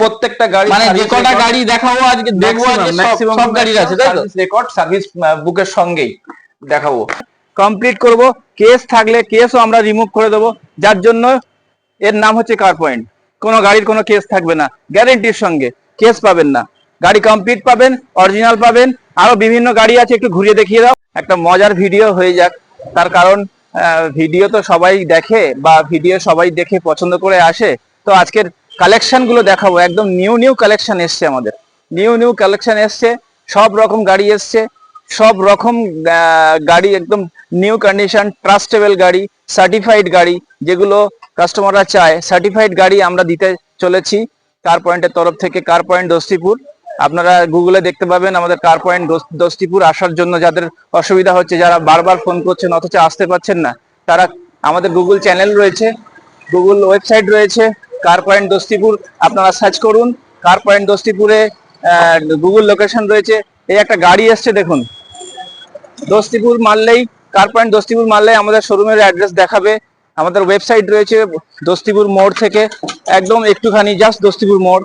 প্রত্যেকটা গাড়ি মানে যে কটা গাড়ি দেখাবো আজকে দেখবো আজকে সব গাড়ি আছে তাই তো? রেকর্ড সার্ভিস বুকের সঙ্গেই দেখাবো। কমপ্লিট করব। কেস থাকলে কেসও আমরা রিমুভ করে দেবো, যার জন্য এর নাম হচ্ছে কার পয়েন্ট। কোনো গাড়ির কোনো কেস থাকবে না, গ্যারেন্টির সঙ্গে, কেস পাবেন না, গাড়ি কমপ্লিট পাবেন, অরিজিনাল পাবেন। আরো বিভিন্ন গাড়ি আছে, একটু ঘুরিয়ে দেখিয়ে দাও। একটা মজার ভিডিও হয়ে যাক, তার কারণ ভিডিও তো সবাই দেখে বা ভিডিও সবাই দেখে পছন্দ করে আসে। তো আজকের কালেকশন গুলো দেখাবো, একদম নিউ নিউ কালেকশন এসছে, আমাদের নিউ নিউ কালেকশন এসছে, সব রকম গাড়ি এসছে, সব রকম গাড়ি একদম নিউ কন্ডিশন, ট্রাস্টেবল গাড়ি, সার্টিফাইড গাড়ি, যেগুলো কাস্টমাররা চায় সার্টিফাইড গাড়ি আমরা দিতে চলেছি কার পয়েন্টের তরফ থেকে। কার পয়েন্ট দস্তিপুর, আপনারা গুগলে দেখতে পাবেন আমাদের কার পয়েন্ট দস্তিপুর। আসার জন্য যাদের অসুবিধা হচ্ছে, যারা বারবার ফোন করছেন অথচ আসতে পারছেন না, তারা আমাদের গুগল চ্যানেল রয়েছে, গুগল ওয়েবসাইট রয়েছে, কার পয়েন্ট দস্তিপুর, আপনারা সার্চ করুন। কার পয়েন্ট দস্তিপুরে গুগল লোকেশন রয়েছে। এই একটা গাড়ি এসছে দেখুন, দস্তিপুর মারলেই, কার পয়েন্ট দস্তিপুর মারলেই আমাদের শোরুমের অ্যাড্রেস দেখাবে। আমাদের ওয়েবসাইট রয়েছে দস্তিপুর মোড় থেকে একদম একটুখানি, জাস্ট দস্তিপুর মোড়,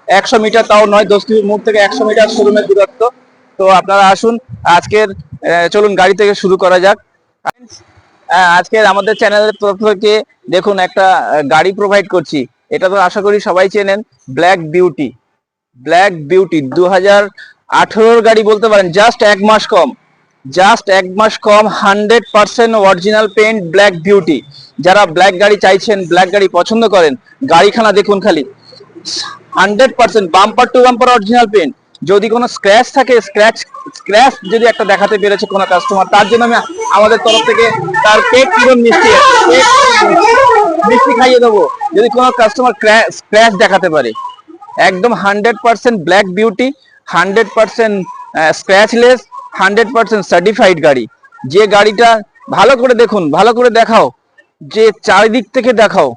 100 মিটার, তাও নয়, দস্তিপুর মোড় থেকে 100 মিটার শোরুমের দূরত্ব। তো আপনারা আসুন। আজকের চলুন গাড়ি থেকে শুরু করা যাক। আজকের আমাদের চ্যানেলের তরফ থেকে দেখুন একটা গাড়ি প্রোভাইড করছি, এটা তো আশা করি সবাই চেনেন, ব্ল্যাক বিউটি। ব্ল্যাক বিউটি 2018 গাড়ি বলতে পারেন, জাস্ট 1 মাস কম, জাস্ট 1 মাস কম, 100% অরিজিনাল পেইন্ট ব্ল্যাক বিউটি। যারা ব্ল্যাক গাড়ি চাইছেন, ব্ল্যাক গাড়ি পছন্দ করেন, গাড়িখানা দেখুন খালি, 100% bumper to bumper original paint. যদি কোনো স্ক্র্যাচ থাকে, স্ক্র্যাচ যদি একটা দেখাতে পেরেছে কোনো কাস্টমার, তার জন্য আমি আমাদের তরফ থেকে তার পেট পুরো মিষ্টি খাইয়ে দেবো, যদি কোনো কাস্টমার স্ক্র্যাচ দেখাতে পারে। একদম 100% ব্ল্যাক বিউটি, 100% স্ক্র্যাচলেস, 100% সার্টিফাইড গাড়ি। যে গাড়িটা ভালো করে দেখুন, ভালো করে দেখাও, যে চারিদিক থেকে দেখাও,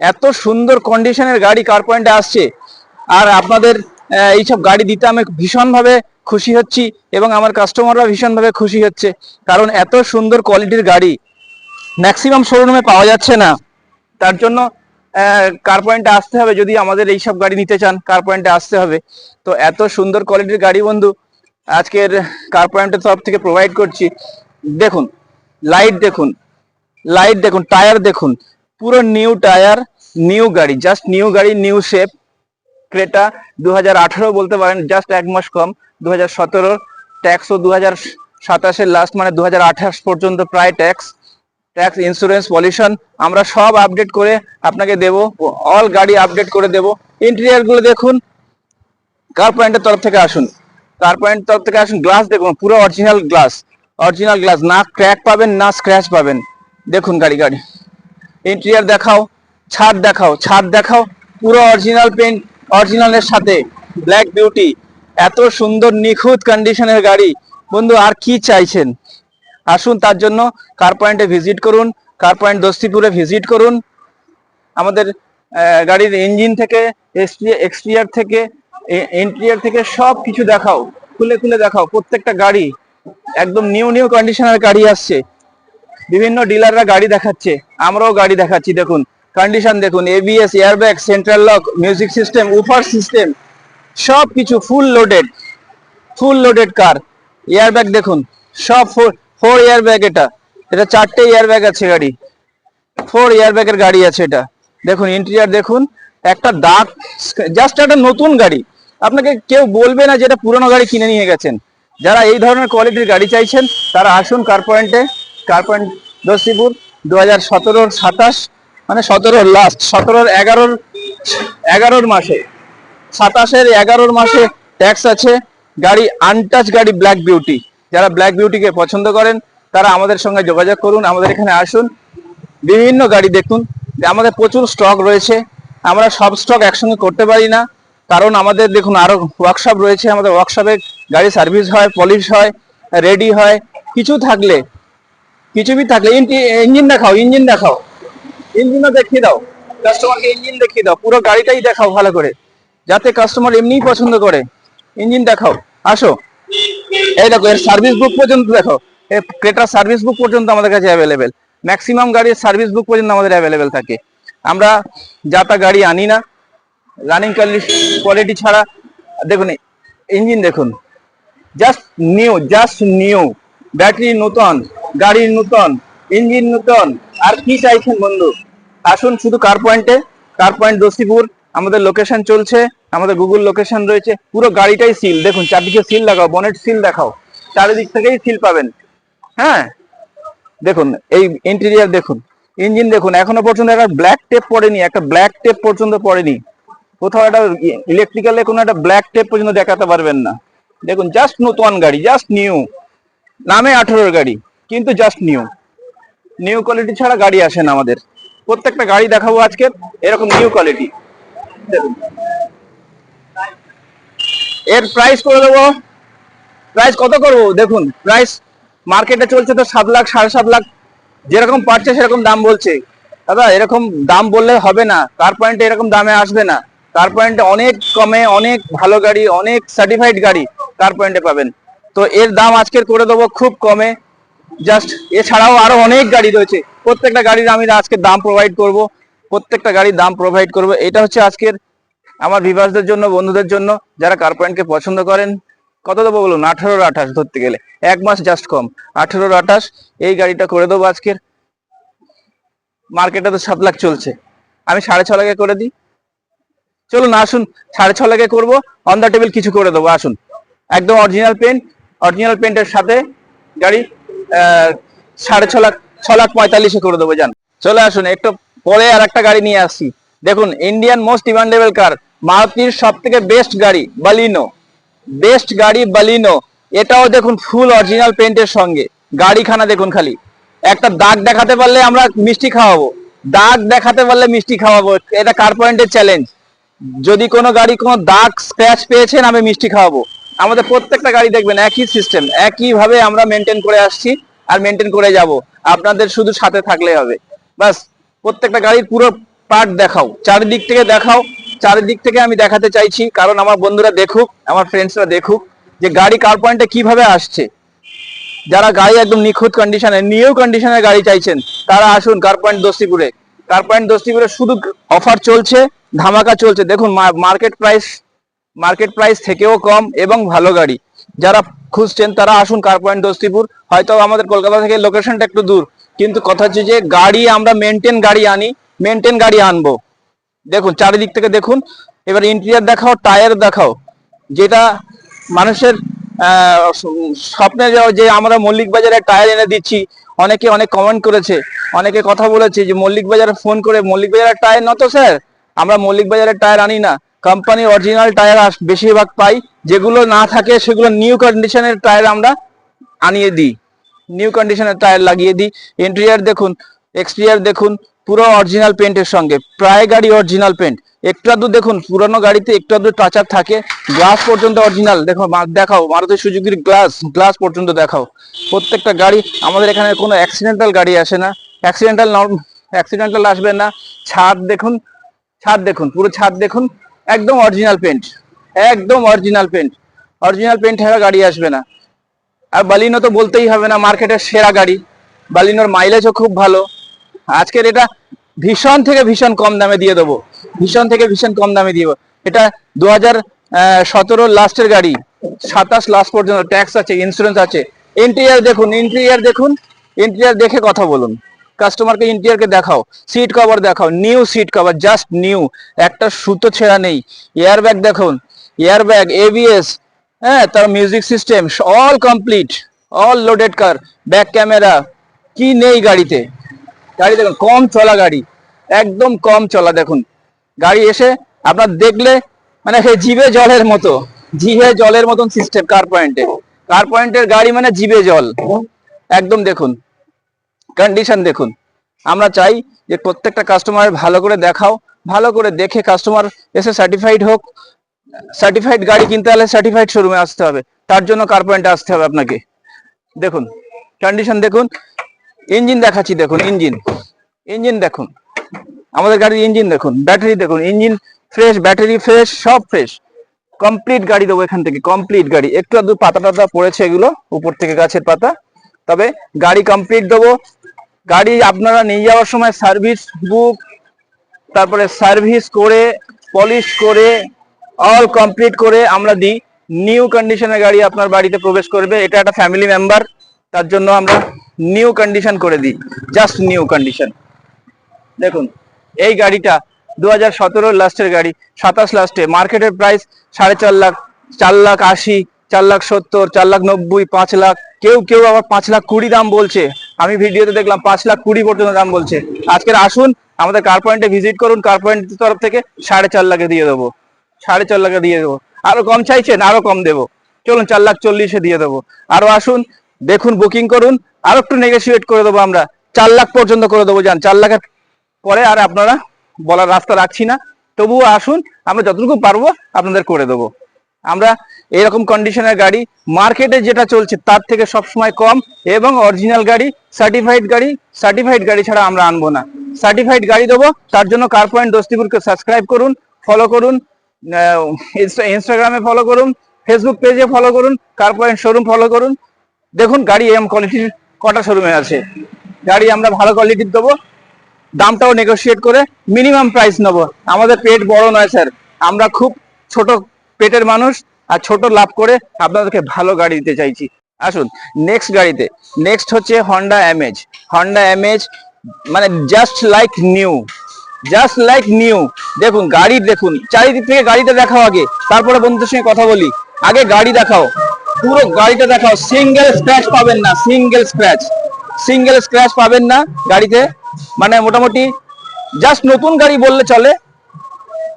এত সুন্দর কন্ডিশনের গাড়ি কার পয়েন্টে আসছে। আর আপনাদের এইসব গাড়ি দিতে আমি ভীষণভাবে খুশি হচ্ছি এবং আমার কাস্টমাররা ভীষণভাবে খুশি হচ্ছে, কারণ এত সুন্দর কোয়ালিটির গাড়ি ম্যাক্সিমাম শোরুমে পাওয়া যাচ্ছে না। তার জন্য কার পয়েন্টে আসতে হবে, যদি আমাদের এইসব গাড়ি নিতে চান কার পয়েন্টে আসতে হবে। তো এত সুন্দর কোয়ালিটির গাড়ি বন্ধু আজকের কার পয়েন্টের তরফ থেকে প্রোভাইড করছি। দেখুন লাইট, দেখুন লাইট, দেখুন টায়ার, দেখুন পুরো নিউ টায়ার, নিউ গাড়ি, জাস্ট নিউ গাড়ি, নিউ শেপ। ক্রেটা 2018 বলতে পারেন, জাস্ট 1 মাস কম, 2017। ট্যাক্সও 2027 লাস্ট, মানে 2028 পর্যন্ত প্রায় ট্যাক্স, ইন্স্যুরেন্স, পলিউশন আমরা সব আপডেট করে আপনাকে দেব, অল গাড়ি আপডেট করে দেব। ইন্টেরিয়র গুলো দেখুন, কার পয়েন্টের তরফ থেকে আসুন, কার পয়েন্টের তরফ থেকে আসুন। গ্লাস দেখুন, পুরো অরিজিনাল গ্লাস, অরিজিনাল গ্লাস, না ক্র্যাক পাবেন না স্ক্র্যাচ পাবেন। দেখুন গাড়ি ইন্টেরিয়র দেখাও, ছাদ দেখাও, ছাদ দেখাও, পুরো অরিজিনাল পেন্ট, অরিজিনালের সাথে ব্ল্যাক বিউটি। এত সুন্দর নিখুঁত কন্ডিশনের গাড়ি বন্ধু, আর কি চাইছেন? আসুন, তার জন্য কার পয়েন্টে ভিজিট করুন, কার পয়েন্ট দস্তিপুরে ভিজিট করুন। আমাদের গাড়ির ইঞ্জিন থেকে, এক্সটিরিয়র থেকে, ইন্টেরিয়র থেকে সব কিছু দেখাও, খুলে খুলে দেখাও। প্রত্যেকটা গাড়ি একদম নিউ নিউ কন্ডিশনের গাড়ি আসছে, বিভিন্ন ডিলাররা গাড়ি দেখাচ্ছে, আমরাও গাড়ি দেখাচ্ছি। দেখুন কন্ডিশন দেখুন, ABS, airbag, central lock, music system, woofer system, সব কিছু ফুল লোডেড, ফুল লোডেড কার। এয়ারব্যাগ দেখুন, সব 4 এয়ারব্যাগ, এটা 4টে এয়ারব্যাগ আছে গাড়ি, 4 এয়ারব্যাগের গাড়ি আছে এটা। দেখুন ইন্টেরিয়র দেখুন, একটা দাগ, জাস্ট একটা নতুন গাড়ি, আপনাকে কেউ বলবে না যেটা পুরনো গাড়ি কিনে নিয়ে গেছেন। যারা এই ধরনের কোয়ালিটির গাড়ি চাইছেন তারা আসুন কার পয়েন্টে। কার পয়েন্ট দস্তিপুর 2017 27, মানে 17 লাস্ট, 17 11 মাসে, 27 11 মাসে ট্যাক্স আছে। গাড়ি আনটাচ গাড়ি, ব্ল্যাক বিউটি। যারা ব্ল্যাক বিউটিকে পছন্দ করেন তারা আমাদের সঙ্গে যোগাযোগ করুন, আমাদের এখানে আসুন। বিভিন্ন গাড়ি দেখুন, আমাদের প্রচুর স্টক রয়েছে, আমরা সব স্টক একসঙ্গে করতে পারি না, কারণ আমাদের দেখুন আরো ওয়ার্কশপ রয়েছে। আমাদের ওয়ার্কশপে গাড়ি সার্ভিস হয়, পলিশ হয়, রেডি হয়। কিছু থাকলে, ইঞ্জিন দেখাও, ইঞ্জিন দেখাও, ইঞ্জিনও দেখিয়ে দাও কাস্টমারকে, ইঞ্জিন দেখিয়ে দাও, পুরো গাড়িটাই দেখাও ভালো করে, যাতে কাস্টমার এমনিই পছন্দ করে। ইঞ্জিন দেখাও, আসো। এই দেখো, এর সার্ভিস বুক পর্যন্ত দেখো, ক্রেটার সার্ভিস বুক পর্যন্ত আমাদের কাছে অ্যাভেলেবেল। ম্যাক্সিমাম গাড়ির সার্ভিস বুক পর্যন্ত আমাদের অ্যাভেলেবেল থাকে। আমরা যা তা গাড়ি আনি না, রানিং কোয়ালিটি ছাড়া দেখুন ইঞ্জিন দেখুন, জাস্ট নিউ, ব্যাটারি নতুন, গাড়ি নতুন, ইঞ্জিন নতুন, আর কি চাইছেন বন্ধু? আসুন শুধু কার পয়েন্ট দস্তিপুর, আমাদের লোকেশন চলছে, আমাদের গুগল লোকেশন রয়েছে, পুরো গাড়িটাই সিল, দেখুন চারদিকে সিল দেখাও, বনেট সিল দেখাও, চারিদিক থেকেই সিল পাবেন। হ্যাঁ দেখুন এই ইন্টেরিয়ার দেখুন, ইঞ্জিন দেখুন, এখনো পর্যন্ত একটা ব্ল্যাক টেপ পড়েনি, একটা ব্ল্যাক টেপ পর্যন্ত পড়েনি, কোথাও একটা ইলেকট্রিক্যালে কোনো একটা ব্ল্যাক টেপ পর্যন্ত দেখাতে পারবেন না। দেখুন জাস্ট নতুন গাড়ি, জাস্ট নিউ, নামে 18 গাড়ি কিন্তু জাস্ট নিউ কোয়ালিটি ছাড়া গাড়ি আসে না আমাদের। প্রত্যেকটা গাড়ি দেখাবো আজকে এরকম নিউ কোয়ালিটি। এর প্রাইস করে দেবো, প্রাইস কত করবো দেখুন, প্রাইস মার্কেটে চলছে তো 7 লাখ 7.5 লাখ, যেরকম পাচ্ছে সেরকম দাম বলছে। দাদা এরকম দাম বললে হবে না, কার পয়েন্টে এরকম দামে আসবে না, কার পয়েন্টে অনেক কমে অনেক ভালো গাড়ি, অনেক সার্টিফাইড গাড়ি কার পয়েন্টে পাবেন। তো এর দাম আজকের করে দেবো খুব কমে, জাস্ট এছাড়াও আরো অনেক গাড়ি রয়েছে, প্রত্যেকটা গাড়ির আমি আজকে দাম প্রোভাইড করব, প্রত্যেকটা গাড়ির দাম প্রোভাইড করব। এটা হচ্ছে আজকের আমার ভিউয়ার্সদের জন্য, বন্ধুদের জন্য, যারা কার পয়েন্টকে পছন্দ করেন। কত দেবো বলুন? 18-28 ধরতে গেলে, 1 মাস জাস্ট কম, 18-28 এই গাড়িটা করে দেবো আজকের। মার্কেটে তো 7 লাখ চলছে, আমি 6.5 লাখে করে দিই, চলুন আসুন 6.5 লাখে করবো, অন দ্য টেবিল কিছু করে দেবো, আসুন একদম অরিজিনাল পেন্টের সাথে গাড়ি 6.5 লাখ, 6.45 লাখ করে দেবো, যান চলে আসুন। একটু পরে আর একটা গাড়ি নিয়ে আসছি, দেখুন ইন্ডিয়ান মোস্ট ডিমান্ডেবল কার, মারুতির সব থেকে বেস্ট গাড়ি বালিনো, এটাও দেখুন ফুল অরিজিনাল পেন্টের সঙ্গে, গাড়িখানা দেখুন, খালি একটা দাগ দেখাতে পারলে আমরা মিষ্টি খাওয়াবো, এটা কার পয়েন্টের চ্যালেঞ্জ। যদি কোনো গাড়ি কোনো দাগ স্ক্র্যাচ পেয়েছেন আমি মিষ্টি খাওয়াবো। আমাদের প্রত্যেকটা গাড়ি দেখবেন একই সিস্টেম, একই ভাবে আমরা মেনটেন করে আসছি আর মেনটেন করে যাব, আপনাদের শুধু সাথে থাকলে হবে বাস। প্রত্যেকটা গাড়ির পুরো পার্ট দেখাও, চারিদিক থেকে আমি দেখাতে চাইছি, কারণ আমার বন্ধুরা দেখুক, আমার ফ্রেন্ডসরা দেখুক যে গাড়ি কার পয়েন্টে কিভাবে আসছে। যারা গাড়ি একদম নিখুঁত কন্ডিশনে, নিউ কন্ডিশনের গাড়ি চাইছেন, তারা আসুন কার পয়েন্ট দস্তিপুরে শুধু অফার চলছে, ধামাকা চলছে। দেখুন মার্কেট প্রাইস থেকেও কম এবং ভালো গাড়ি যারা খুঁজছেন তারা আসুন কার পয়েন্ট দস্তিপুর। হয়তো আমাদের কলকাতা থেকে লোকেশনটা একটু দূর, কিন্তু কথা হচ্ছে যে গাড়ি আমরা মেনটেন গাড়ি আনবো। দেখুন চারিদিক থেকে দেখুন, এবার ইন্টেরিয়ার দেখাও, টায়ার দেখাও, যেটা মানুষের স্বপ্নে যে আমরা মল্লিক বাজারে টায়ার এনে দিচ্ছি, অনেকে অনেক কমেন্ট করেছে, অনেকে কথা বলেছে যে মল্লিক বাজারে ফোন করে, মল্লিক বাজারের টায়ার না তো স্যার, আমরা মল্লিক বাজারের টায়ার আনি না, কোম্পানি অরিজিনাল টায়ার বেশিরভাগ পাই, যেগুলো না থাকে সেগুলো নিউ কন্ডিশনের টায়ার আমরা আনিয়ে দিই, নিউ কন্ডিশনের টায়ার লাগিয়ে দিই। ইন্টেরিয়ার দেখুন, এক্সটেরিয়ার দেখুন, পুরো অরিজিনাল পেন্টের সঙ্গে, প্রায় গাড়ি অরিজিনাল পেন্ট, একটু আধটু দেখুন পুরানো গাড়িতে একটু আধটু টাচ আপ থাকে, গ্লাস পর্যন্ত অরিজিনাল দেখাও, মারুতি সুজুকির গ্লাস পর্যন্ত দেখাও। প্রত্যেকটা গাড়ি আমাদের এখানে কোনো অ্যাক্সিডেন্টাল গাড়ি আসে না, অ্যাক্সিডেন্টাল আসবে না। ছাদ দেখুন পুরো ছাদ দেখুন, একদম অরিজিনাল পেন্ট ছাড়া গাড়ি আসবে না। আর বালিনো তো বলতেই হবে না, মার্কেটের সেরা গাড়ি, বালিনোর মাইলেজও খুব ভালো। আজকের এটা ভীষণ থেকে ভীষণ কম দামে দিয়ে দেবো, এটা 2017 লাস্টের গাড়ি, 27 লাস্ট পর্যন্ত ট্যাক্স আছে, ইন্স্যুরেন্স আছে। ইন্টেরিয়ার দেখে কথা বলুন, কাস্টমারকে ইন্টেরিয়ারকে দেখাও, সিট কভার দেখাও, new seat cover, just new, একটা সুতো ছেঁড়া নেই। এয়ারব্যাগ দেখুন, ABS, হ্যাঁ, তার music system all complete, all loaded car, back camera, কি নেই গাড়িতে। গাড়ি দেখুন কম চলা গাড়ি, একদম কম চলা। দেখুন গাড়ি এসে আপনার দেখলে মানে জিভে জলের মতন সিস্টেম কার পয়েন্টের গাড়ি, মানে জিভে জল একদম। দেখুন কন্ডিশন দেখুন, আমরা চাই যে প্রত্যেকটা কাস্টমার ভালো করে দেখাও, ভালো করে দেখে কাস্টমার এসে সার্টিফাইড গাড়ি কিনতে হলে সার্টিফাইড শোরুমে আসতে হবে, তার জন্য কার পয়েন্টে আসতে হবে আপনাকে। দেখুন কন্ডিশন দেখুন, ইঞ্জিন দেখাচ্ছি, দেখুন ইঞ্জিন দেখুন, আমাদের গাড়ির ইঞ্জিন দেখুন, ব্যাটারি দেখুন, ইঞ্জিন ফ্রেশ, ব্যাটারি ফ্রেশ, সব ফ্রেশ, কমপ্লিট গাড়ি দেবো এখান থেকে, কমপ্লিট গাড়ি। একটু আধটু পাতা টাতা পড়েছে, এগুলো উপর থেকে গাছের পাতা, তবে গাড়ি কমপ্লিট দেবো। গাড়ি আপনারা নিয়ে যাওয়ার সময় সার্ভিস বুক, তারপরে সার্ভিস করে পলিশ করে অল কমপ্লিট করে আমরা দিই। নিউ কন্ডিশনের গাড়ি আপনার বাড়িতে প্রবেশ করবে, এটা একটা ফ্যামিলি মেম্বার, তার জন্য আমরা নিউ কন্ডিশন করে দিই, জাস্ট নিউ কন্ডিশন। দেখুন এই গাড়িটা 2017 লাস্টের গাড়ি, 27 লাস্টে, মার্কেটের প্রাইস 4.5 লাখ, 4,80,000, 4,70,000, 4,90,000, 5 লাখ, কেউ কেউ আবার 5,20,000 দাম বলছে। আমি ভিডিওতে দেখলাম 5,20,000 পর্যন্ত দাম বলছে। আজকের আসুন আমাদের কার পয়েন্টে ভিজিট করুন, কার পয়েন্টের তরফ থেকে 4.5 লাখে দিয়ে দেবো, 4.5 লাখে দিয়ে দেবো। আরো কম চাইছেন, আরো কম দেবো, চলুন 4,40,000 দিয়ে দেবো। আরো আসুন, দেখুন, বুকিং করুন, আরো একটু নেগোসিয়েট করে দেবো আমরা, 4 লাখ পর্যন্ত করে দেবো। যান 4 লাখের পরে আর আপনারা বলার রাস্তা রাখছি না, তবুও আসুন, আমরা যতটুকু পারবো আপনাদের করে দেবো। আমরা এরকম কন্ডিশনের গাড়ি মার্কেটে যেটা চলছে তার থেকে সবসময় কম, এবং অরিজিনাল গাড়ি, সার্টিফাইড গাড়ি ছাড়া আমরা আনবো না। সার্টিফাইড গাড়ি দেবো, তার জন্য কার পয়েন্ট দস্তিপুরকে সাবস্ক্রাইব করুন, ফলো করুন, ইনস্টাগ্রামে ফলো করুন, ফেসবুক পেজে ফলো করুন, কার পয়েন্ট শোরুম ফলো করুন। দেখুন গাড়ি এম কোয়ালিটির কটা শোরুমে আছে, গাড়ি আমরা ভালো কোয়ালিটির দেবো, দামটাও নেগোশিয়েট করে মিনিমাম প্রাইস নেবো। আমাদের পেট বড় নয় স্যার, আমরা খুব ছোট পেটের মানুষ, আর ছোট লাভ করে আপনাদেরকে ভালো গাড়ি দিতে চাইছি। আসুন নেক্সট গাড়িতে, নেক্সট হচ্ছে হন্ডা অ্যামেজ। হন্ডা অ্যামেজ মানে জাস্ট লাইক নিউ। দেখুন গাড়ি, দেখুন চারিদিক থেকে গাড়িটা দেখাও আগে, তারপরে বন্ধুদের সঙ্গে কথা বলি। আগে গাড়ি দেখাও, পুরো গাড়িটা দেখাও। সিঙ্গেল স্ক্র্যাচ পাবেন না, সিঙ্গেল স্ক্র্যাচ পাবেন না গাড়িতে। মানে মোটামুটি জাস্ট নতুন গাড়ি বললে চলে,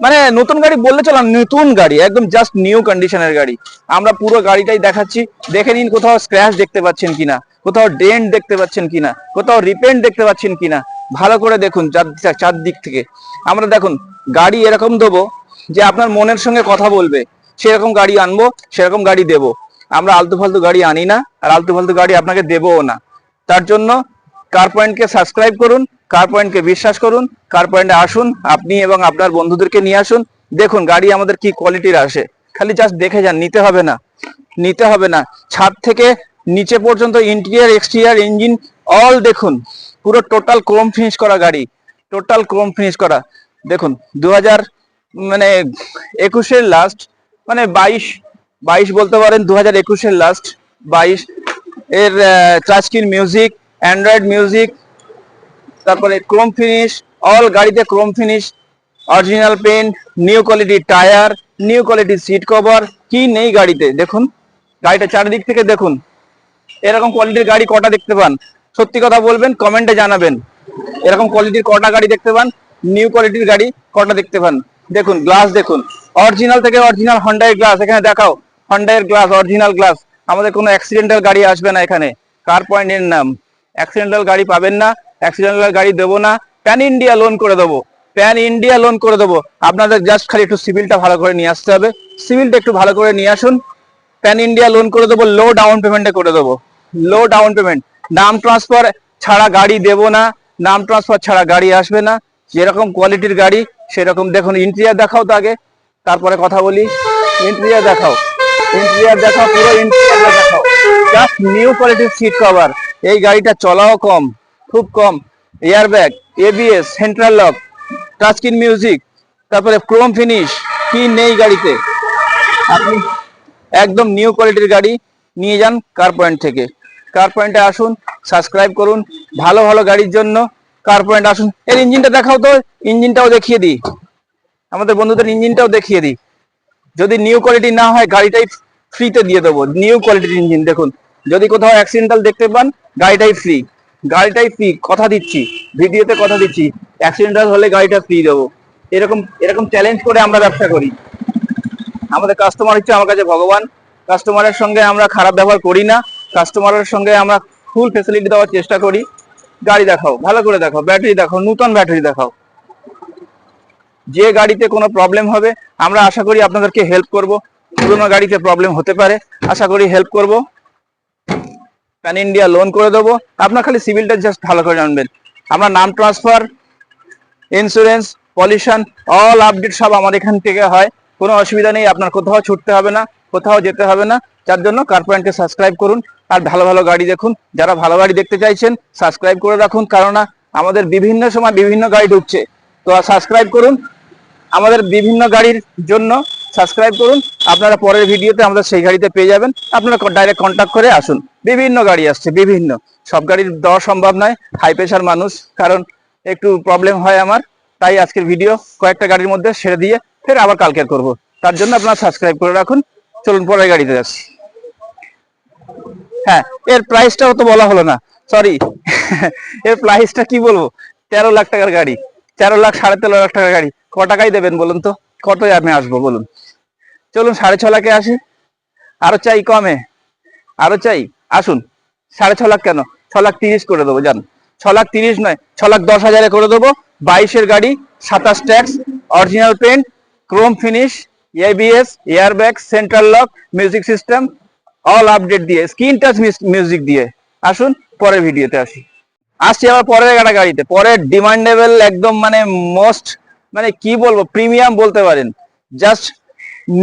মানে নতুন গাড়ি বললে চলে, নতুন গাড়ি একদম জাস্ট নিউ কন্ডিশনের গাড়ি। আমরা পুরো গাড়িটাই দেখাচ্ছি, দেখে নিন কোথাও স্ক্র্যাচ দেখতে পাচ্ছেন কিনা, কোথাও ডেন্ট দেখতে পাচ্ছেন কিনা, কোথাও রিপেন্ট দেখতে পাচ্ছেন কিনা, ভালো করে দেখুন চারদিক থেকে। আমরা দেখুন গাড়ি এরকম দেবো যে আপনার মনের সঙ্গে কথা বলবে, সেরকম গাড়ি আনবো, সেরকম গাড়ি দেবো। আমরা আলতু ফালতু গাড়ি আনি না, আর আলতু ফালতু গাড়ি আপনাকে দেবও না। তার জন্য কার পয়েন্টকে সাবস্ক্রাইব করুন, কার পয়েন্টকে বিশ্বাস করুন, কার পয়েন্টে আসুন, আপনি এবং আপনার বন্ধুদেরকে নিয়ে আসুন। দেখুন গাড়ি আমাদের কি কোয়ালিটির আসে, খালি জাস্ট দেখে যান, নিতে হবে না। ছাদ থেকে নিচে পর্যন্ত ইন্টেরিয়ার, এক্সটেরিয়ার, ইঞ্জিন অল দেখুন, পুরো টোটাল ক্রোম ফিনিশ করা গাড়ি, টোটাল ক্রোম ফিনিশ করা। দেখুন 2021 লাস্ট, মানে 22 বলতে পারেন, 2021 লাস্ট 22 এর touch screen music, Android music, তারপরে ক্রোম ফিনিশ, অল গাড়িতে chrome finish, original paint, new কোয়ালিটির টায়ার, নিউ কোয়ালিটির সিট কভার, কি নেই গাড়িতে। দেখুন গাড়িটা চারিদিক থেকে দেখুন, এরকম কোয়ালিটির গাড়ি কটা দেখতে পান? সত্যি কথা বলবেন, কমেন্টে জানাবেন, এরকম কোয়ালিটির কটা গাড়ি দেখতে পান, নিউ কোয়ালিটির গাড়ি কটা দেখতে পান। দেখুন গ্লাস দেখুন, অরিজিনাল থেকে অরিজিনাল হন্ডার গ্লাস, এখানে দেখাও হন্ডার গ্লাস, অরিজিনাল গ্লাস। আমাদের কোনো অ্যাক্সিডেন্টাল গাড়ি আসবে না এখানে, কার পয়েন্টের নাম। অ্যাক্সিডেন্টাল গাড়ি পাবেন না, অ্যাক্সিডেন্টাল গাড়ি দেবো না, প্যান ইন্ডিয়া লোন করে দেবো, আপনাদের জাস্ট খালি একটু সিভিলটা ভালো করে নিয়ে আসতে হবে, সিভিলটা একটু ভালো করে নিয়ে আসুন, প্যান ইন্ডিয়া লোন করে দেবো, লো ডাউন পেমেন্টে করে দেবো, লো ডাউন পেমেন্ট। নাম ট্রান্সফার ছাড়া গাড়ি দেবো না, নাম ট্রান্সফার ছাড়া গাড়ি আসবে না। যেরকম কোয়ালিটির গাড়ি সেরকম দেখুন। ইন্টেরিয়ার দেখাও তো আগে, তারপরে কথা বলি। ইন্টেরিয়ার দেখাও, পুরো ইন্টেরিয়ার দেখাও, জাস্ট নিউ কোয়ালিটির সিট কভার। এই গাড়িটা চলাও কম, খুব কম। Air bag, ABS, central lock, touch screen music, তারপরে ক্রোম ফিনিশ, কি নেই গাড়িতে। আপনি একদম নিউ কোয়ালিটির গাড়ি নিয়ে যান কার পয়েন্ট থেকে। কার পয়েন্টে আসুন, সাবস্ক্রাইব করুন, ভালো ভালো গাড়ির জন্য কার পয়েন্ট আসুন। এর ইঞ্জিনটা দেখাও তো, ইঞ্জিনটাও দেখিয়ে দিই, আমাদের বন্ধুদের ইঞ্জিনটাও দেখিয়ে দিই। যদি নিউ কোয়ালিটি না হয় গাড়িটাই ফ্রিতে দিয়ে দেবো, নিউ কোয়ালিটির ইঞ্জিন। দেখুন যদি কোথাও অ্যাক্সিডেন্টাল দেখতে পান, গাড়িটাই ফ্রি, কথা দিচ্ছি, ভিডিওতে কথা দিচ্ছি, অ্যাক্সিডেন্টাল হলে গাড়িটা ফ্রি দেবো। এরকম চ্যালেঞ্জ করে আমরা ব্যবসা করি। আমাদের কাস্টমার হচ্ছে আমার কাছে ভগবান। কাস্টমারের সঙ্গে আমরা খারাপ ব্যবহার করি না, কাস্টমারের সঙ্গে আমরা ফুল ফেসিলিটি দেওয়ার চেষ্টা করি। গাড়ি দেখাও, ভালো করে দেখাও, ব্যাটারি দেখাও, নতুন ব্যাটারি দেখাও। যে গাড়িতে কোনো প্রবলেম হবে আমরা আশা করি আপনাদেরকে হেল্প করব। পুরোনো গাড়িতে প্রবলেম হতে পারে, আশা করি হেল্প করব। প্যান ইন্ডিয়া লোন করে দেবো, আপনার খালি সিভিলটা জাস্ট ভালো করে জানবেন। আমরা নাম transfer, insurance, pollution, all update সব আমার এখান থেকে হয়, কোনো অসুবিধা নেই। আপনার কোথাও ছুটতে হবে না, কোথাও যেতে হবে না। যার জন্য কার পয়েন্টকে সাবস্ক্রাইব করুন, আর ভালো ভালো গাড়ি দেখুন। যারা ভালো গাড়ি দেখতে চাইছেন সাবস্ক্রাইব করে রাখুন, কারণ আমাদের বিভিন্ন সময় বিভিন্ন গাড়ি ঢুকছে, তো সাবস্ক্রাইব করুন। আমাদের বিভিন্ন গাড়ির জন্য সাবস্ক্রাইব করুন। আপনারা পরের ভিডিওতে আমাদের সেই গাড়িতে পেয়ে যাবেন। আপনারা ডাইরেক্ট কন্ট্যাক্ট করে আসুন। বিভিন্ন গাড়ি আসছে, বিভিন্ন, সব গাড়ির দেওয়া সম্ভব নয়, হাই প্রেশার মানুষ, কারণ একটু প্রবলেম হয় আমার, তাই আজকের ভিডিও কয়েকটা গাড়ির মধ্যে সেরে দিয়ে ফের আবার কালকের করব। তার জন্য আপনারা সাবস্ক্রাইব করে রাখুন। চলুন পরের গাড়িতে যাচ্ছি। হ্যাঁ, এর প্রাইসটাও তো বলা হলো না, সরি। এর প্রাইসটা কি বলবো, 13 লাখ টাকার গাড়ি, 13 লাখ 13.5 লাখ টাকার গাড়ি। ক টাকায় দেবেন বলুন তো, কত আমি আসবো বলুন? চলুন 6.5 লাখে আসি। আরো চাই কমে, আরো চাই, আসুন। 6.5 লাখ কেন, 6.30 লাখ করে দেবো, জান। 6.30 লাখ নয়, 6.10 লাখ করে দেবো। 22-এর গাড়ি, 27 tax, original paint, chrome finish, ABS, airbag, central lock, music system, all update দিয়ে, স্ক্রিন টাচ মিউজিক দিয়ে। আসুন পরের ভিডিওতে আসছি আবার পরের একটা গাড়িতে, পরের ডিমান্ডেবল, একদম মানে মোস্ট, মানে কি বলবো, প্রিমিয়াম বলতে পারেন। জাস্ট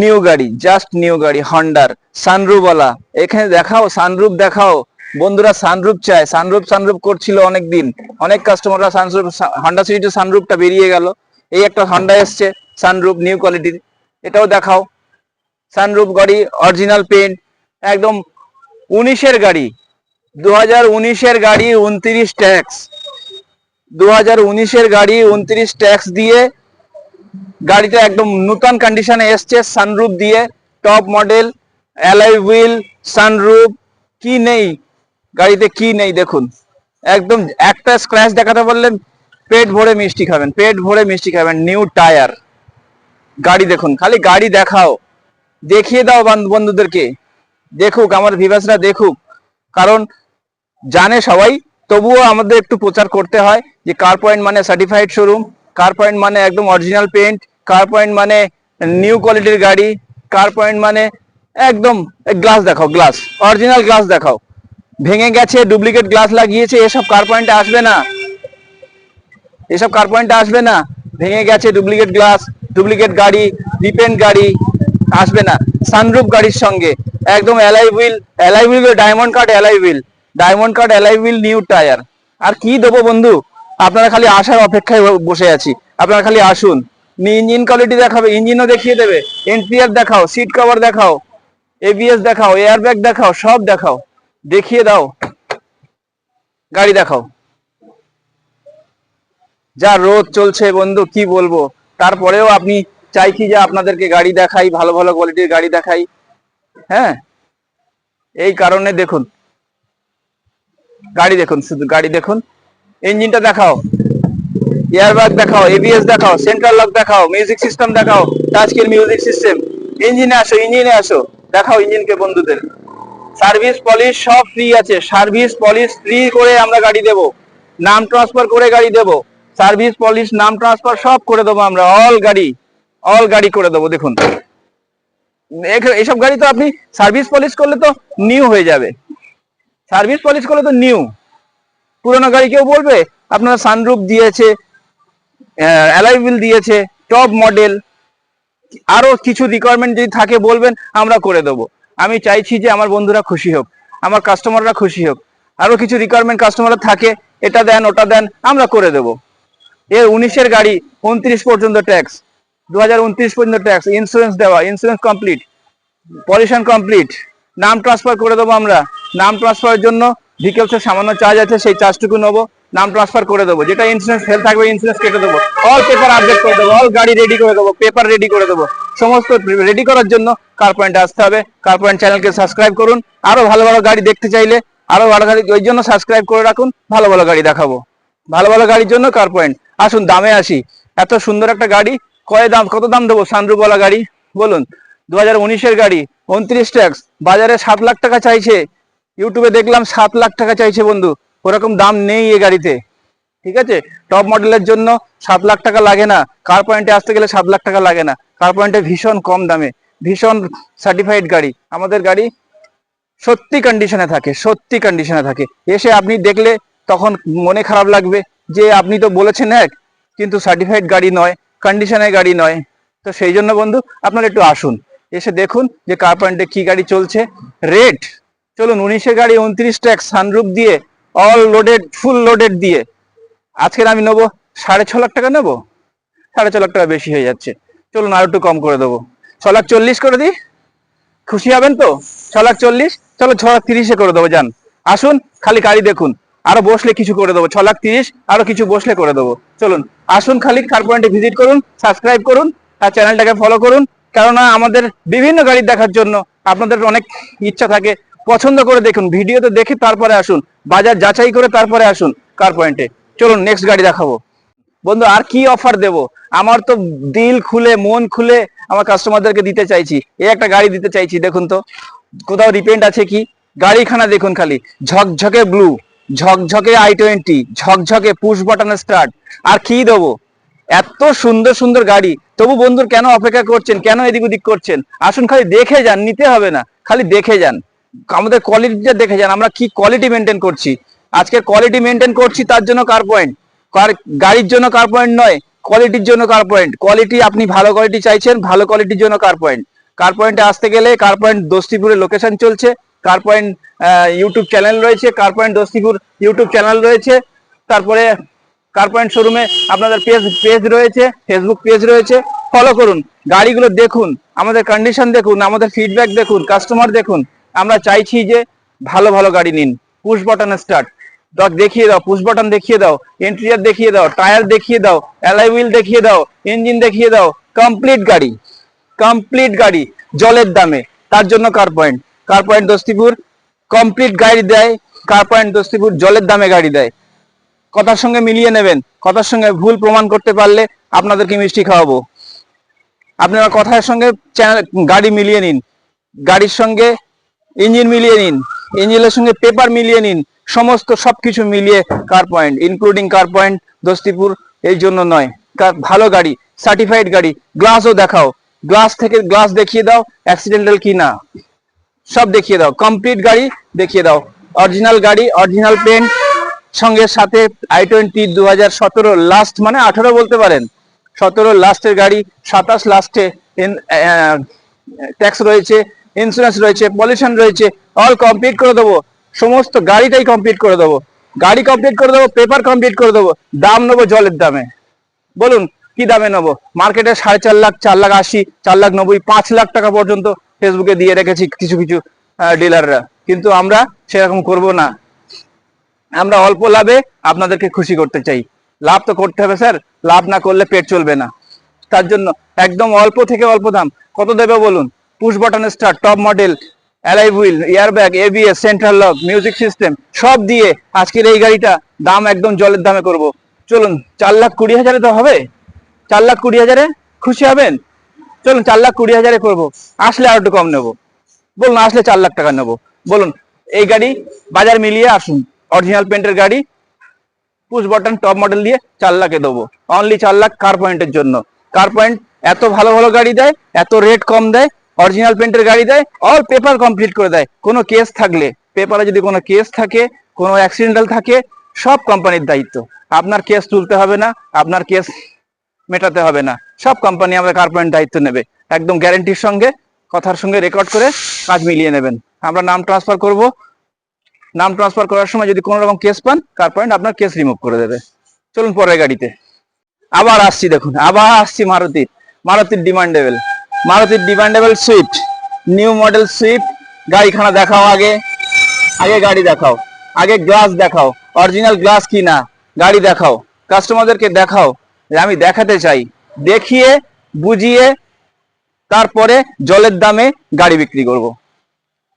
নিউ গাড়ি, জাস্ট নিউ গাড়ি, হন্ডার, সানরুফওয়ালা। এখানে দেখাও, সানরুফ দেখাও বন্ধুরা, সানরুফ চায়। সানরুফ করছিল অনেক দিন, অনেক কাস্টমাররা সানরুফ, হন্ডা সিটিতে সানরুফটা বেরিয়ে গেল, এই একটা হন্ডা এসছে সানরুফ নিউ কোয়ালিটির, এটাও দেখাও। সানরুফ গাড়ি, অরিজিনাল পেন্ট, একদম 19-এর গাড়ি, 2019-এর গাড়ি, 29 ট্যাক্স, 2019-এর গাড়ি, 29 ট্যাক্স দিয়ে গাড়িটা একদম নতুন কন্ডিশনে এসছে, সানরুফ দিয়ে, top model, alloy wheel, sunroof, কি নেই গাড়িতে, কি নেই দেখুন। একদম একটা স্ক্র্যাচ দেখাতে পারলেন পেট ভরে মিষ্টি খাবেন, পেট ভরে মিষ্টি খাবেন। নিউ টায়ার, গাড়ি দেখুন, খালি গাড়ি দেখাও, দেখিয়ে দাও বন্ধুদেরকে, দেখুক, আমার ভিউয়ার্সরা দেখুক, কারণ জানে সবাই, তবুও আমাদের একটু প্রচার করতে হয় যে কার পয়েন্ট মানে সার্টিফাইড শোরুম, কার পয়েন্ট মানে একদম অরিজিনাল পেন্ট, কার পয়েন্ট মানে নিউ কোয়ালিটির গাড়ি, কার পয়েন্ট মানে একদম। গ্লাস দেখাও, গ্লাস, অরিজিনাল গ্লাস দেখাও। ভেঙে গেছে, ডুপ্লিকেট গ্লাস লাগিয়েছে, এসব কার পয়েন্টে আসবে না, এসব কার পয়েন্টে আসবে না। ভেঙে গেছে, ডুপ্লিকেট গ্লাস, ডুপ্লিকেট গাড়ি, রিপেন্ট গাড়ি আসবে না। সানরুফ গাড়ির সঙ্গে একদম alloy wheel, alloy wheel, diamond cut alloy wheel, diamond cut alloy wheel, new tyre. আর কি দেবো বন্ধু, আপনারা খালি আসার অপেক্ষায় বসে আছি, আপনারা খালি আসুন। ইঞ্জিন কোয়ালিটি দেখাবে, ইঞ্জিনও দেখিয়ে দেবে, ইন্টেরিয়র দেখাও, সিট কভার দেখাও, এবিএস দেখাও, এয়ারব্যাগ দেখাও, সব দেখাও, দেখিয়ে দাও, গাড়ি দেখাও। যা রোদ চলছে বন্ধু, কি বলবো, তারপরেও আপনি চাইছি যে আপনাদেরকে গাড়ি দেখাই, ভালো ভালো কোয়ালিটির গাড়ি দেখাই। হ্যাঁ, এই কারণে দেখুন, গাড়ি দেখুন, শুধু গাড়ি দেখুন, ইঞ্জিনটা দেখাও, এয়ারব্যাগ দেখাও, এবিএস দেখাও, সেন্ট্রাল লক দেখাও, মিউজিক সিস্টেম দেখাও, টাচ স্ক্রিন মিউজিক সিস্টেম। ইঞ্জিনে আসো, ইঞ্জিনে আসো, দেখাও ইঞ্জিনকে বন্ধুদের। সার্ভিস পলিশ সব ফ্রি আছে, সার্ভিস পলিশ ফ্রি করে আমরা গাড়ি দেব, নাম ট্রান্সফার করে গাড়ি দেব, সার্ভিস পলিশ, নাম ট্রান্সফার সব করে দেবো আমরা, অল গাড়ি করে দেবো। দেখুন এইসব গাড়ি তো আপনি সার্ভিস পলিশ করলে তো নিউ হয়ে যাবে, সার্ভিস পলিশ করলে তো নিউ। পুরোনো গাড়ি কেউ বলবে, আপনারা সানরুফ দিয়েছে, অ্যালয় হুইল দিয়েছে, টপ মডেল, আরো কিছু রিকোয়ারমেন্ট যদি থাকে বলবেন, আমরা করে দেবো। আমি চাইছি যে আমার বন্ধুরা খুশি হোক, আমার কাস্টমাররা খুশি হোক। আরো কিছু রিকোয়ারমেন্ট কাস্টমার থাকে, এটা দেন ওটা দেন, আমরা করে দেবো। এর 19-এর গাড়ি, 29 পর্যন্ত ট্যাক্স, 2029 পর্যন্ত ট্যাক্স, ইন্স্যুরেন্স দেওয়া, ইন্স্যুরেন্স কমপ্লিট, পলিউশন কমপ্লিট, নাম ট্রান্সফার করে দেবো আমরা। নাম ট্রান্সফারের জন্য ডিটেলসের সামান্য চার্জ আছে, সেই চার্জটুকু নেবো, নাম ট্রান্সফার করে দেবো। যেটা ইন্স্যুরেন্স ফেল থাকবে ইন্স্যুরেন্স কেটে দেবো, অল পেপার আপডেট করে দেবো, অল গাড়ি রেডি করে দেবো, পেপার রেডি করে দেবো। সমস্ত রেডি করার জন্য কার পয়েন্টে আসতে হবে। কার পয়েন্ট চ্যানেলকে সাবস্ক্রাইব করুন, আরো ভালো ভালো গাড়ি দেখতে চাইলে, আরো ভালো গাড়ি, ওই জন্য সাবস্ক্রাইব করে রাখুন, ভালো ভালো গাড়ি দেখাবো। ভালো ভালো গাড়ির জন্য কার পয়েন্ট। আসুন দামে আসি, এত সুন্দর একটা গাড়ি, কত দাম দেবো সানরুফওয়ালা গাড়ি বলুন? 2019-এর গাড়ি, 29 ট্যাক্স, বাজারে 7 লাখ টাকা চাইছে, ইউটিউবে দেখলাম 7 লাখ টাকা চাইছে বন্ধু, ওরকম দাম নেই এ গাড়িতে, ঠিক আছে? টপ মডেলের জন্য 7 লাখ টাকা লাগে না, কার পয়েন্টে আসতে গেলে 7 লাখ টাকা লাগে না, কার পয়েন্টে ভীষণ কম দামে, ভীষণ সার্টিফাইড গাড়ি। আমাদের গাড়ি সত্যি কন্ডিশনে থাকে, সত্যি কন্ডিশনে থাকে। এসে আপনি দেখলে তখন মনে খারাপ লাগবে যে আপনি তো বলেছেন এক, কিন্তু সার্টিফাইড গাড়ি নয়, কন্ডিশনের গাড়ি নয়। তো সেই জন্য বন্ধু আপনারা একটু আসুন, এসে দেখুন যে কার পয়েন্টে কি গাড়ি চলছে, রেট। চলুন 19-এর গাড়ি, 29 ট্যাক্স, সানরুফ দিয়ে, অল লোডেড, ফুল লোডেড দিয়ে আজকের আমি নেবো 6.5 লাখ টাকা নেবো, 6.5 লাখ টাকা বেশি হয়ে যাচ্ছে। চলুন আর একটু কম করে দেবো, 6,40,000 করে দিই, খুশি হবেন তো? 6,40,000, চলো 6,30,000 করে দেবো, যান আসুন, খালি গাড়ি দেখুন, আরো বসলে কিছু করে দেবো, 6,30,000 আরো কিছু বসলে করে দেবো। চলুন আসুন, খালি কার পয়েন্টে ভিজিট করুন, সাবস্ক্রাইব করুন আর চ্যানেলটাকে ফলো করুন, কেননা আমাদের বিভিন্ন গাড়ি দেখার জন্য আপনাদের অনেক ইচ্ছা থাকে। পছন্দ করে দেখুন, ভিডিওতে দেখে তারপরে আসুন, বাজার যাচাই করে তারপরে আসুন কার পয়েন্টে। চলুন নেক্সট গাড়ি দেখাবো। বন্ধু আর কি অফার দেব, আমার তো দিল খুলে মন খুলে আমার কাস্টমারদেরকে দিতে চাইছি, এই একটা গাড়ি দিতে চাইছি। দেখুন তো কোথাও রিপেন্ট আছে কি? গাড়িখানা দেখুন খালি, ঝকঝকে ব্লু, ঝকঝকে i20, ঝকঝকে পুশ বাটন স্টার্ট। আর কি দেবো? এত সুন্দর সুন্দর গাড়ি, তবু বন্ধুর কেন অপেক্ষা করছেন, কেন এদিক ওদিক করছেন? আসুন খালি দেখে যান, নিতে হবে না, খালি দেখে যান, আমাদের কোয়ালিটিটা দেখে যান, আমরা কি কোয়ালিটি মেনটেন করছি। আজকে কোয়ালিটি মেনটেন করছি, তার জন্য কার পয়েন্ট। গাড়ির জন্য কার পয়েন্ট নয়, কোয়ালিটির জন্য কার পয়েন্ট। কোয়ালিটি, আপনি ভালো কোয়ালিটি চাইছেন, ভালো কোয়ালিটির জন্য কার পয়েন্ট। কার পয়েন্টে আসতে গেলে কার পয়েন্ট দোস্তিপুরে লোকেশন চলছে, কার পয়েন্ট ইউটিউব চ্যানেল রয়েছে, কার পয়েন্ট দোস্তিপুর ইউটিউব চ্যানেল রয়েছে, তারপরে কার পয়েন্ট শোরুমে আপনাদের পেজ রয়েছে, ফেসবুক পেজ রয়েছে, ফলো করুন, গাড়িগুলো দেখুন, আমাদের কন্ডিশন দেখুন, আমাদের ফিডব্যাক দেখুন, কাস্টমার দেখুন। আমরা চাইছি যে ভালো ভালো গাড়ি নিন। পুশ বাটন স্টার্ট দেখিয়ে দাও, পুশ বাটন দেখিয়ে দাও, ইন্টেরিয়র দেখিয়ে দাও, টায়ার দেখিয়ে দাও, অ্যালয় হুইল দেখিয়ে দাও, ইঞ্জিন দেখিয়ে দাও, কমপ্লিট গাড়ি, কমপ্লিট গাড়ি জলের দামে। তার জন্য car point, car point Dostipur complete গাড়ি দেয়, কার পয়েন্ট দোস্তিপুর জলের দামে গাড়ি দেয়। কথার সঙ্গে মিলিয়ে নেবেন, কথার সঙ্গে ভুল প্রমাণ করতে পারলে আপনাদেরকে মিষ্টি খাওয়াবো। আপনারা কথার সঙ্গে গাড়ি মিলিয়ে নিন, গাড়ির সঙ্গে ইঞ্জিন মিলিয়ে নিন, ইঞ্জিনের সঙ্গে পেপার মিলিয়ে নিন, সমস্ত সবকিছু মিলিয়ে car point, including car point Dostipur. এই জন্য নয়, ভালো গাড়ি, সার্টিফাইড গাড়ি। গ্লাসও দেখাও, গ্লাস থেকে গ্লাস দেখিয়ে দাও, অ্যাক্সিডেন্টাল কি না সব দেখিয়ে দাও, কমপ্লিট গাড়ি দেখিয়ে দাও, অরিজিনাল গাড়ি, অরিজিনাল পেন্ট, সঙ্গে সাথে i20 2017 লাস্ট, মানে 18 বলতে পারেন, 17 লাস্টের গাড়ি, 27 লাস্টে ট্যাক্স রয়েছে, ইন্স্যুরেন্স রয়েছে, পলিউশন রয়েছে, অল কমপ্লিট করে দেবো, সমস্ত গাড়িটাই কমপ্লিট করে দেবো, গাড়ি কমপ্লিট করে দেবো, পেপার কমপ্লিট করে দেবো। দাম নেবো জলের দামে, বলুন কি দামে নেবো? মার্কেটে 4.5 লাখ, 4,80,000, 4,90,000, 5 লাখ টাকা পর্যন্ত ফেসবুকে দিয়ে রেখেছি কিছু কিছু ডিলাররা, কিন্তু আমরা সেরকম করব না। আমরা অল্প লাভে আপনাদেরকে খুশি করতে চাই। লাভ তো করতে হবে স্যার, লাভ না করলে পেট চলবে না। তার জন্য একদম অল্প থেকে অল্প দাম। কত দেবে বলুন? Push button start, top model, alloy wheel, airbag, ABS, central lock, music system সব দিয়ে আজকের এই গাড়িটা দাম একদম জলের দামে করব। চলুন 4,20,000 তো হবে, 4,20,000 খুশি হবেন? চলুন 4,20,000 করবো, আসলে আর একটু কম নেবো। বলুন আসলে 4 লাখ টাকা নেবো। বলুন এই গাড়ি বাজার মিলিয়ে আসুন, অরিজিনাল পেন্টের গাড়ি, পুশ বাটন টপ মডেল দিয়ে 4 লাখে দেবো, অনলি 4 লাখ কার পয়েন্টের জন্য। কার পয়েন্ট এত ভালো ভালো গাড়ি দেয়, এত রেট কম দেয়, অরিজিনাল পেন্টের গাড়ি দেয়, অল পেপার কমপ্লিট করে দেয়। কোনো কেস থাকলে, পেপারে যদি কোনো কেস থাকে, কোনো অ্যাক্সিডেন্টাল থাকে, সব কোম্পানির দায়িত্ব। আপনার কেস তুলতে হবে না, আপনার কেস মেটাতে হবে না, সব কোম্পানি আমাদের কার পয়েন্ট দায়িত্ব নেবে, একদম গ্যারেন্টির সঙ্গে, কথার সঙ্গে রেকর্ড করে কাজ মিলিয়ে নেবেন। আমরা নাম ট্রান্সফার করব, নাম ট্রান্সফার করার সময় যদি কোনো রকম কেস পান, কার পয়েন্ট আপনার কেস রিমুভ করে দেবে। চলুন পরের গাড়িতে আবার আসছি। দেখুন আবার আসছি মারুতির demandable Swift, new model Swift. গাড়িখানা দেখাও, আগে গাড়ি দেখাও, আগে গ্লাস দেখাও, অরিজিনাল গ্লাস কি না গাড়ি দেখাও, কাস্টমারদেরকে দেখাও যে আমি দেখাতে চাই, দেখিয়ে বুঝিয়ে তারপরে জলের দামে গাড়ি বিক্রি করব।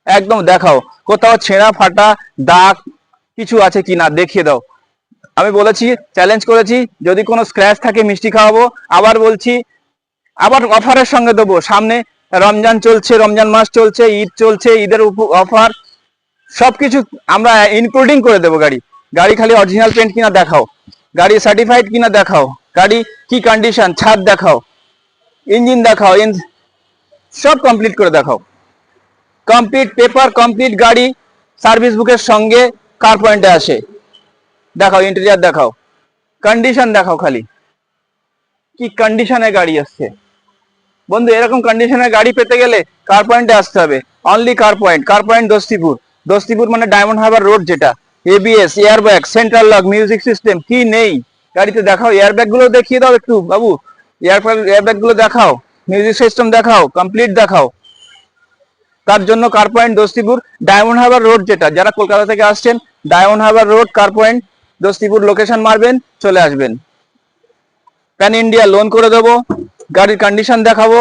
একদম দেখাও, কোথাও ছেঁড়া ফাটা দাগ কিছু আছে কিনা দেখিয়ে দাও। আমি বলেছি, চ্যালেঞ্জ করেছি, যদি কোনো স্ক্র্যাচ থাকে মিষ্টি খাওয়াবো। আবার বলছি, আবার অফারের সঙ্গে দেবো। সামনে রমজান চলছে, রমজান মাস চলছে, ঈদ চলছে, ঈদের অফার সবকিছু আমরা ইনক্লুডিং করে দেবো। গাড়ি খালি অরিজিনাল পেন্ট কিনা দেখাও, গাড়ি সার্টিফাইড কিনা দেখাও, গাড়ি কি কন্ডিশন, ছাদ দেখাও, ইঞ্জিন দেখাও, সব কমপ্লিট করে দেখাও। কমপ্লিট পেপার, কমপ্লিট গাড়ি সার্ভিস বুকের সঙ্গে কার পয়েন্টে আসে। দেখাও ইন্টেরিয়র, দেখাও কন্ডিশন, দেখাও খালি কি কন্ডিশনে গাড়ি আসছে। বন্ধু এরকম কন্ডিশনের গাড়ি পেতে গেলে কার পয়েন্টে আসতে হবে, অনলি কার পয়েন্ট দোস্তিপুর মানে ডায়মন্ড হারবার রোড, যেটা ABS, airbag, central lock, music system কি নেই গাড়িতে দেখাও। এয়ারব্যাগ গুলো দেখিয়ে দাও একটু বাবু, এয়ারব্যাগ গুলো দেখাও, মিউজিক সিস্টেম দেখাও, কমপ্লিট দেখাও। তার জন্য car point Dostipur, Diamond Harbour road, যেটা যারা কলকাতা থেকে আসছেন Diamond Harbour road, car point Dostipur location মারবেন, চলে আসবেন। প্যান ইন্ডিয়া লোন করে দেবো, গাড়ির কন্ডিশন দেখাবো।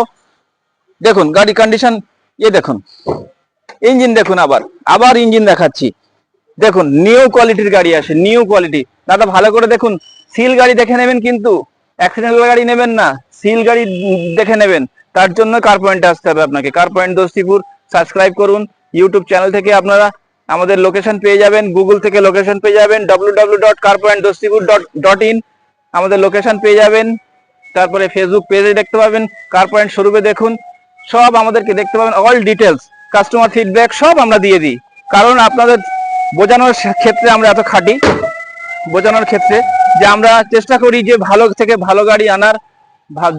দেখুন গাড়ির কন্ডিশন, দেখুন ইঞ্জিন দেখুন, আবার ইঞ্জিন দেখাচ্ছি। দেখুন নিউ কোয়ালিটির গাড়ি আসে, নিউ কোয়ালিটি। দাদা ভালো করে দেখুন, সিল গাড়ি দেখে নেবেন, কিন্তু অ্যাক্সিডেন্টাল গাড়ি নেবেন না, সিল গাড়ি দেখে নেবেন। তার জন্য কার পয়েন্টে আসতে হবে আপনাকে। কার পয়েন্ট দোস্তিপুর সাবস্ক্রাইব করুন। ইউটিউব চ্যানেল থেকে আপনারা আমাদের লোকেশন পেয়ে যাবেন, গুগল থেকে লোকেশন পেয়ে যাবেন, www.carpointdostipur.in আমাদের লোকেশন পেয়ে যাবেন। তারপরে ফেসবুক পেজে দেখতে পাবেন, কার পয়েন্ট শোরুমে দেখুন, সব আমাদেরকে দেখতে পাবেন। অল ডিটেলস, কাস্টমার ফিডব্যাক সব আমরা দিয়ে দিই, কারণ আপনাদের বোঝানোর ক্ষেত্রে আমরা এত খাটি, বোঝানোর ক্ষেত্রে যে আমরা চেষ্টা করি যে ভালো থেকে ভালো গাড়ি আনার,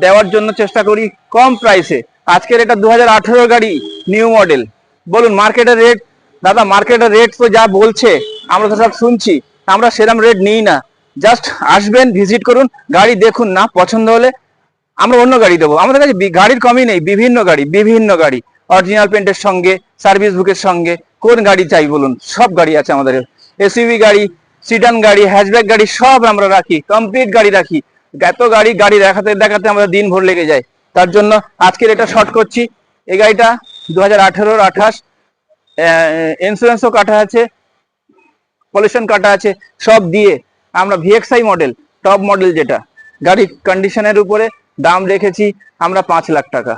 দেওয়ার জন্য চেষ্টা করি কম প্রাইসে। আজকের এটা 2018 গাড়ি, নিউ মডেল। বলুন মার্কেটের রেট, দাদা মার্কেটের রেট তো যা বলছে আমরা তো সব শুনছি, আমরা সেরকম রেট নিই না। জাস্ট আসবেন, ভিজিট করুন, গাড়ি দেখুন, না পছন্দ হলে আমরা অন্য গাড়ি দেবো। আমাদের কাছে গাড়ির কমই নেই, বিভিন্ন গাড়ি অরিজিনাল পেন্টের সঙ্গে, সার্ভিস বুকের সঙ্গে। কোন গাড়ি চাই বলুন, সব গাড়ি আছে আমাদের। এসইউভি গাড়ি, সিডান গাড়ি, হ্যাচব্যাক গাড়ি সব আমরা রাখি, কমপ্লিট গাড়ি রাখি। এত গাড়ি দেখাতে দেখাতে আমাদের দিন ভর লেগে যায়। তার জন্য আজকের এটা শর্ট করছি। এই গাড়িটা 2018-র 28, ইন্স্যুরেন্সও কাটা আছে, পলিউশন কাটা আছে, সব দিয়ে আমরা ভিএক্সআই মডেল, টপ মডেল যেটা, গাড়ির কন্ডিশনের উপরে দাম রেখেছি আমরা 5 লাখ টাকা।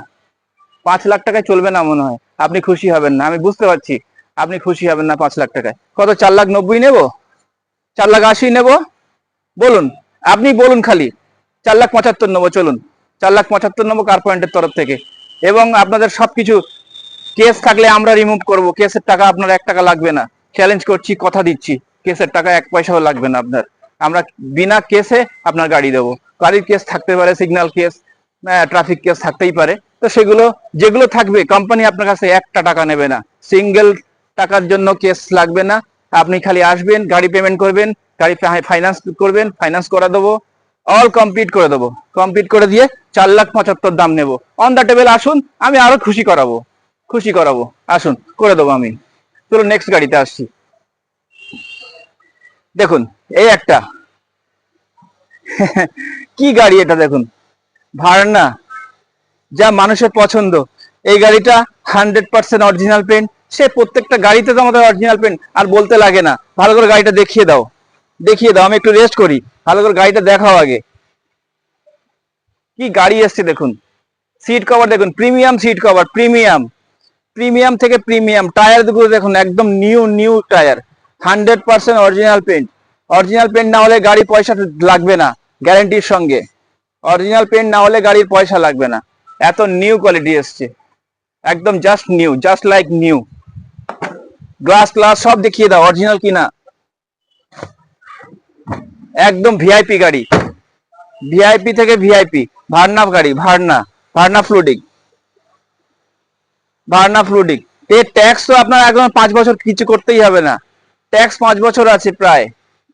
5 লাখ টাকায় চলবে না মনে হয়, আপনি খুশি হবেন না, আমি বুঝতে পারছি আপনি খুশি হবেন না 5 লাখ টাকায়। কত, 4,90,000 নেব, 4,80,000 নেব, বলুন আপনি বলুন, খালি 4,75,000 নেবো, চলুন 4,75,000 নেবো কার পয়েন্টের তরফ থেকে। এবং আপনাদের সবকিছু কেস থাকলে আমরা রিমুভ করব, কেসের টাকা আপনার 1 টাকা লাগবে না, চ্যালেঞ্জ করছি, কথা দিচ্ছি, কেসের টাকা 1 পয়সাও লাগবে না আপনার। আমরা বিনা কেসে আপনার গাড়ি দেবো। গাড়ির কেস থাকতে পারে, সিগন্যাল কেস, ট্রাফিক কেস থাকতেই পারে, তো সেগুলো যেগুলো থাকবে কোম্পানি আপনার কাছে 1টা টাকা নেবে না, সিঙ্গেল টাকার জন্য কেস লাগবে না। আপনি খালি আসবেন, গাড়ি পেমেন্ট করবেন, গাড়ি ফাইন্যান্স করবেন, ফাইন্যান্স করে দেবো, অল কমপ্লিট করে দেবো। কমপ্লিট করে দিয়ে 4,75,000 দাম নেবো। অন দ্য টেবিল আসুন, আমি আরো খুশি করাবো, আসুন করে দেবো আমি। চলো নেক্সট গাড়িতে আসছি। দেখুন এই একটা কি গাড়ি এটা, দেখুন ভার্না, যা মানুষের পছন্দ। এই গাড়িটা 100% অরিজিনাল পেন্ট। সে প্রত্যেকটা গাড়িতে তো আমাদের অরিজিনাল পেন্ট, আর বলতে লাগে না। ভালো করে গাড়িটা দেখিয়ে দাও, আমি একটু রেস্ট করি, ভালো করে গাড়িটা দেখাও আগে। কি গাড়ি এসছে দেখুন, সিট কভার দেখুন, প্রিমিয়াম সিট কভার, প্রিমিয়াম থেকে প্রিমিয়াম। টায়ার গুলো দেখুন, একদম নিউ টায়ার, 100% অরিজিনাল পেন্ট না হলে গাড়ি পয়সা লাগবে না, গ্যারান্টির সঙ্গে। অরিজিনাল পেন্ট না হলে গাড়ির পয়সা লাগবে না, এত নিউ কোয়ালিটি এসছে, একদম just new, just like new. Glass সব দেখিয়ে দাও, অরিজিনাল কিনা। একদম ভিআইপি গাড়ি, ভিআইপি থেকে ভিআইপি। ভার্না গাড়ি, ভার্না ফ্লুডিক। এর ট্যাক্স তো আপনার একদম 5 বছর কিছু করতেই হবে না, ট্যাক্স 5 বছর আছে প্রায়।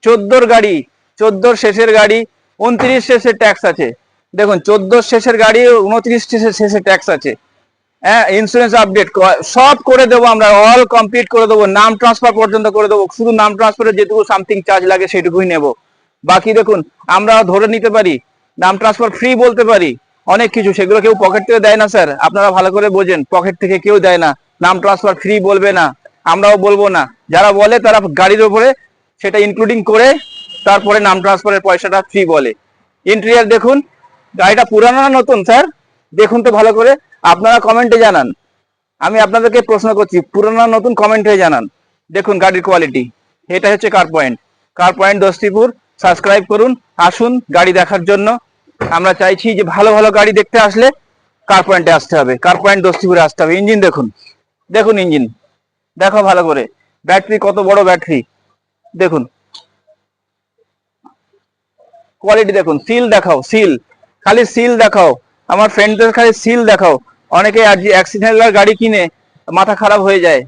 14 গাড়ি, 14 শেষের গাড়ি, 29 শেষের ট্যাক্স আছে। দেখুন 14 শেষের গাড়ি, 29 শেষের ট্যাক্স আছে। হ্যাঁ, ইন্স্যুরেন্স আপডেট সব করে দেবো আমরা, অল কমপ্লিট করে দেবো, নাম ট্রান্সফার পর্যন্ত করে দেবো। শুধু নাম ট্রান্সফারের যেটুকু সামথিং চার্জ লাগে সেটুকুই নেব, বাকি দেখুন আমরা ধরে নিতে পারি, নাম ট্রান্সফার ফ্রি বলতে পারি, অনেক কিছু। সেগুলো কেউ পকেট থেকে দেয় না স্যার, আপনারা ভালো করে বোঝেন, পকেট থেকে কেউ দেয় না। নাম ট্রান্সফার ফ্রি বলবে না, আমরাও বলবো না। যারা বলে তারা গাড়ির উপরে সেটা ইনক্লুডিং করে তারপরে নাম ট্রান্সফারের পয়সাটা ফ্রি বলে। ইন্টেরিয়ার দেখুন, গাড়িটা পুরানো না নতুন স্যার, দেখুন তো ভালো করে, আপনারা কমেন্টে জানান। আমি আপনাদেরকে প্রশ্ন করছি, পুরানো না নতুন, কমেন্টে জানান। দেখুন গাড়ির কোয়ালিটি। এটা হচ্ছে কার পয়েন্ট দোস্তিপুর। সাবস্ক্রাইব করুন, আসুন গাড়ি দেখার জন্য। আমরা চাইছি যে ভালো ভালো গাড়ি দেখতে আসলে কার পয়েন্টে আসতে হবে, কার পয়েন্ট দোস্তিপুরে আসতে হবে। ইঞ্জিন দেখুন ইঞ্জিন দেখো ভালো করে, ব্যাটারি কত বড় ব্যাটারি দেখুন, কোয়ালিটি দেখুন, সিল দেখাও, খালি সিল দেখাও, আমার ফ্রেন্ডদের খালি সিল দেখাও। অনেকে অ্যাক্সিডেন্টাল গাড়ি কিনে মাথা খারাপ হয়ে যায়।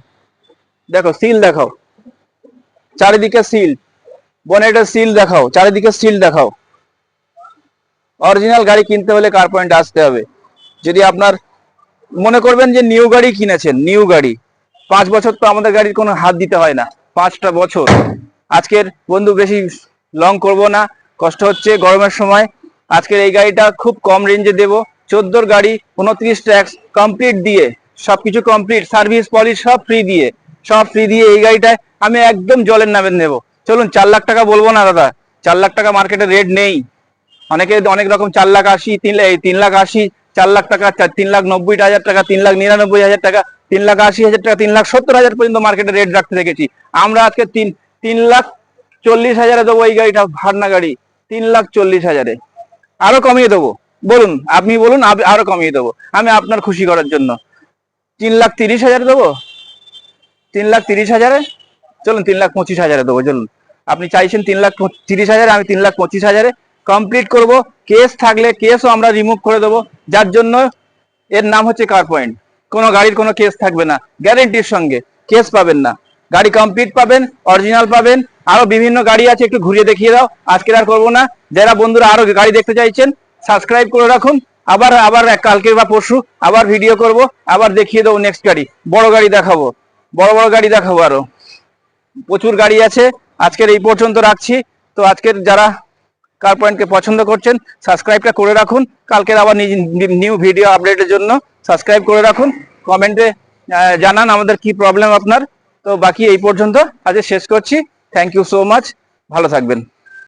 দেখো সিল দেখাও, চারিদিকে সিল, বনেটের সিল দেখাও, চারিদিকে সিল দেখাও। অরিজিনাল গাড়ি কিনতে হলে কার পয়েন্ট আসতে হবে। যদি আপনার মনে করবেন যে নিউ গাড়ি কিনেছেন, নিউ গাড়ি 5 বছর তো আমাদের গাড়ির কোনো হাত দিতে হয় না, 5টা বছর। আজকের বন্ধু বেশি লং করব না, কষ্ট হচ্ছে গরমের সময়। আজকের এই গাড়িটা খুব কম রেঞ্জে দেব, 14 গাড়ি, 29 ট্যাক্স কমপ্লিট দিয়ে, সবকিছু কমপ্লিট, সার্ভিস পলিশ সব ফ্রি দিয়ে এই গাড়িটায় আমি একদম জলের নামে নেব। চলুন 4 লাখ টাকা বলবো না দাদা, 4 লাখ টাকা মার্কেটে রেট নেই। অনেকে অনেক রকম 4,80,000, 3,80,000, 4 লাখ টাকা, 3,90,000 টাকা, 3,99,000 টাকা, 3,80,000 টাকা, 3,70,000 পর্যন্ত মার্কেটে রেট রাখতে দেখেছি। আমরা আজকে 3,40,000 দেবো এই গাড়িটা, ভাড়না গাড়ি, 3,40,000। আরো কমিয়ে দেবো, বলুন, আপনি বলুন, আরো কমিয়ে দেবো আমি আপনার খুশি করার জন্য। 3,30,000 দেবো, 3,30,000, চলুন 3,25,000 দেবো। চলুন, আপনি চাইছেন 3,30,000, আমি 3,25,000 কমপ্লিট করব। কেস থাকলে কেসও আমরা রিমুভ করে দেবো, যার জন্য এর নাম হচ্ছে কার পয়েন্ট। কোনো গাড়ির কোনো কেস থাকবে না, গ্যারেন্টির সঙ্গে, কেস পাবেন না, গাড়ি কমপ্লিট পাবেন, অরিজিনাল পাবেন। আরো বিভিন্ন গাড়ি আছে, একটু ঘুরিয়ে দেখিয়ে দাও। আজকে আর করবো না, যারা বন্ধুরা আরো গাড়ি দেখতে চাইছেন সাবস্ক্রাইব করে রাখুন। আবার কালকে বা পরশু আবার ভিডিও করব, আবার দেখিয়ে দেবো নেক্সট গাড়ি, বড় গাড়ি দেখাবো, বড় বড় গাড়ি দেখাবো, আরো প্রচুর গাড়ি আছে। আজকের এই পর্যন্ত রাখছি। তো আজকের যারা কার পয়েন্টকে পছন্দ করছেন সাবস্ক্রাইবটা করে রাখুন, কালকের আবার নিউ ভিডিও আপডেটের জন্য সাবস্ক্রাইব করে রাখুন। কমেন্টে জানান আমাদের কি প্রবলেম আপনার। তো বাকি এই পর্যন্ত আজ শেষ করছি। থ্যাংক ইউ সো মাচ, ভালো থাকবেন।